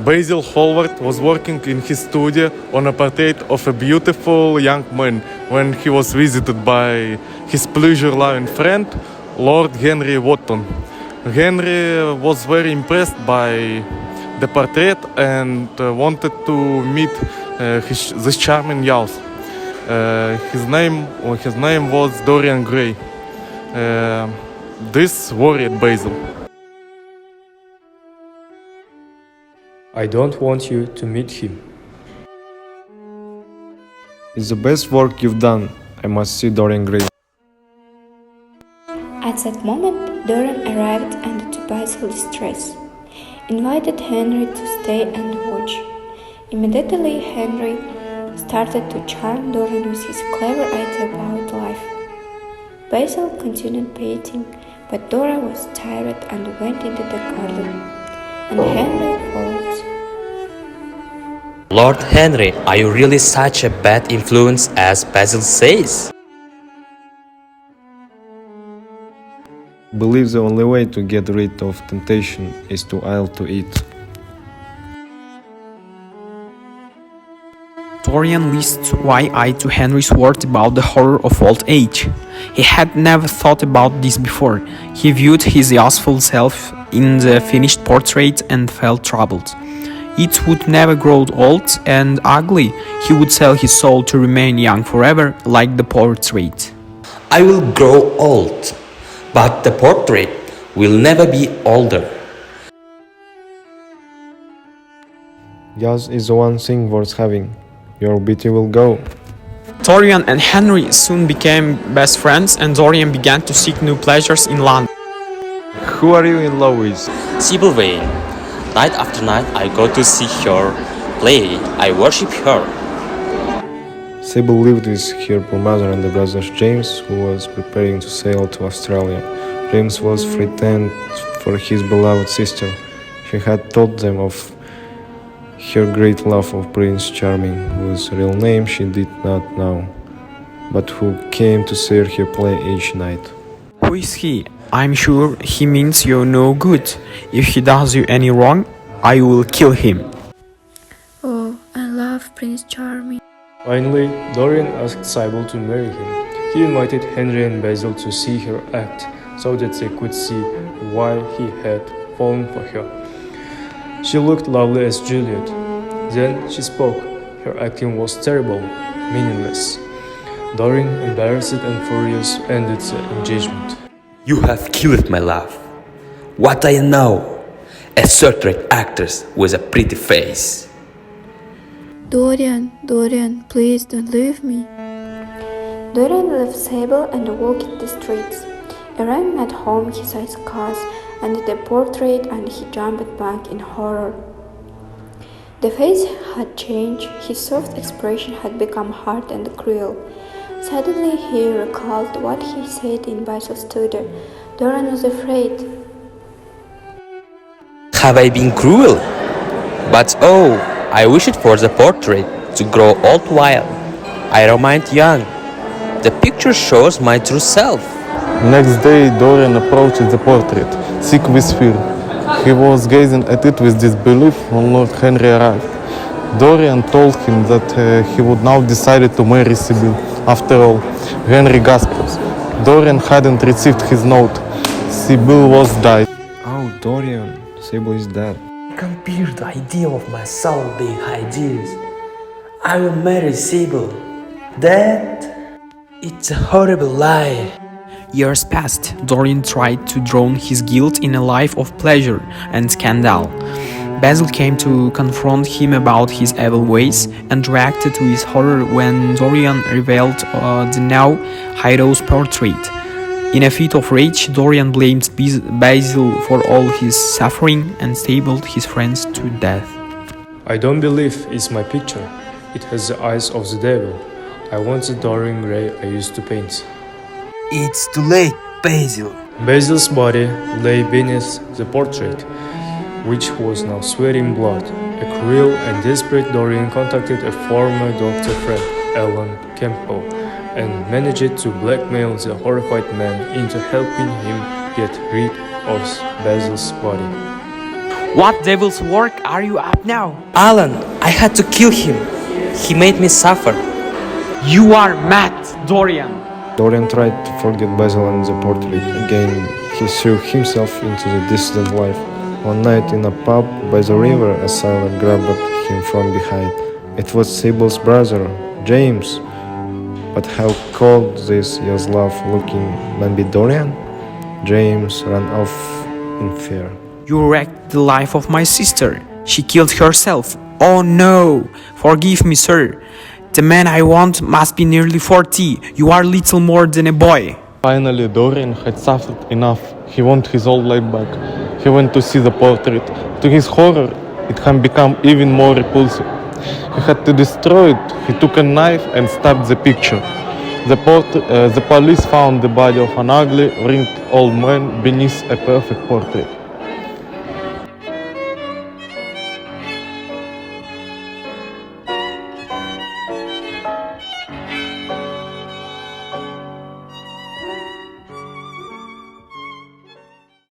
Basil Hallward was working in his studio on a portrait of a beautiful young man when he was visited by his pleasure-loving friend, Lord Henry Wotton. Henry was very impressed by the portrait and wanted to meet this charming youth. His name was Dorian Gray. This worried Basil. I don't want you to meet him. It's the best work you've done. I must see Dorian Gray. At that moment, Dorian arrived and, to Basil's distress, invited Henry to stay and watch. Immediately, Henry started to charm Dorian with his clever idea about life. Basil continued painting, but Dora was tired and went into the garden, and Henry followed. Lord Henry, are you really such a bad influence as Basil says? Believe the only way to get rid of temptation is to ill to it. Dorian listened wide-eyed to Henry's words about the horror of old age. He had never thought about this before. He viewed his youthful self in the finished portrait and felt troubled. It would never grow old and ugly. He would sell his soul to remain young forever, like the portrait. I will grow old, but the portrait will never be older. Youth is the one thing worth having. Your beauty will go. Dorian and Henry soon became best friends, and Dorian began to seek new pleasures in London. Who are you in love with? Sybil Vane. Night after night I go to see her play. I worship her. Sybil lived with her poor mother and the brother James, who was preparing to sail to Australia. James was frightened for his beloved sister. He had told them of her great love of Prince Charming, whose real name she did not know, but who came to see her play each night. Who is he? I'm sure he means you no good. If he does you any wrong, I will kill him. Oh, I love Prince Charming. Finally, Dorian asked Sybil to marry him. He invited Henry and Basil to see her act, so that they could see why he had fallen for her. She looked lovely as Juliet. Then she spoke. Her acting was terrible, meaningless. Dorian, embarrassed and furious, ended the engagement. You have killed my love. What I know, a third-rate actress with a pretty face. Dorian, please don't leave me. Dorian left Sybil and walked the streets. Arriving at home, he saw his cars and the portrait, and he jumped back in horror. The face had changed, his soft expression had become hard and cruel. Suddenly he recalled what he said in Basil's studio. Dorian was afraid. Have I been cruel? But oh, I wished for the portrait to grow old while I remained young. The picture shows my true self. Next day, Dorian approached the portrait, sick with fear. He was gazing at it with disbelief when Lord Henry arrived. Dorian told him that he would now decide to marry Sybil. After all, Henry gasped. Dorian hadn't received his note. Sybil was died. Oh, Dorian, Sybil is dead. I compare the idea of my soul being ideas. I will marry Sybil. That? It's a horrible lie. Years passed. Dorian tried to drown his guilt in a life of pleasure and scandal. Basil came to confront him about his evil ways and reacted with horror when Dorian revealed the now hero's portrait. In a fit of rage, Dorian blamed Basil for all his suffering and stabbed his friends to death. I don't believe it's my picture. It has the eyes of the devil. I want the Dorian Gray I used to paint. It's too late, Basil. Basil's body lay beneath the portrait, which was now sweating blood. A cruel and desperate Dorian contacted a former doctor friend, Alan Campbell, and managed to blackmail the horrified man into helping him get rid of Basil's body. What devil's work are you up now? Alan, I had to kill him. He made me suffer. You are mad, Dorian. Dorian tried to forget Basil and the portrait. Again, he threw himself into the distant life. One night in a pub by the river, a sailor grabbed him from behind. It was Sybil's brother, James. But how cold this Yaroslav-looking man be Dorian? James ran off in fear. You wrecked the life of my sister. She killed herself. Oh no! Forgive me, sir. The man I want must be nearly 40. You are little more than a boy. Finally, Dorian had suffered enough. He wanted his old life back. He went to see the portrait. To his horror, it had become even more repulsive. He had to destroy it. He took a knife and stabbed the picture. The police found the body of an ugly, wrinkled old man beneath a perfect portrait.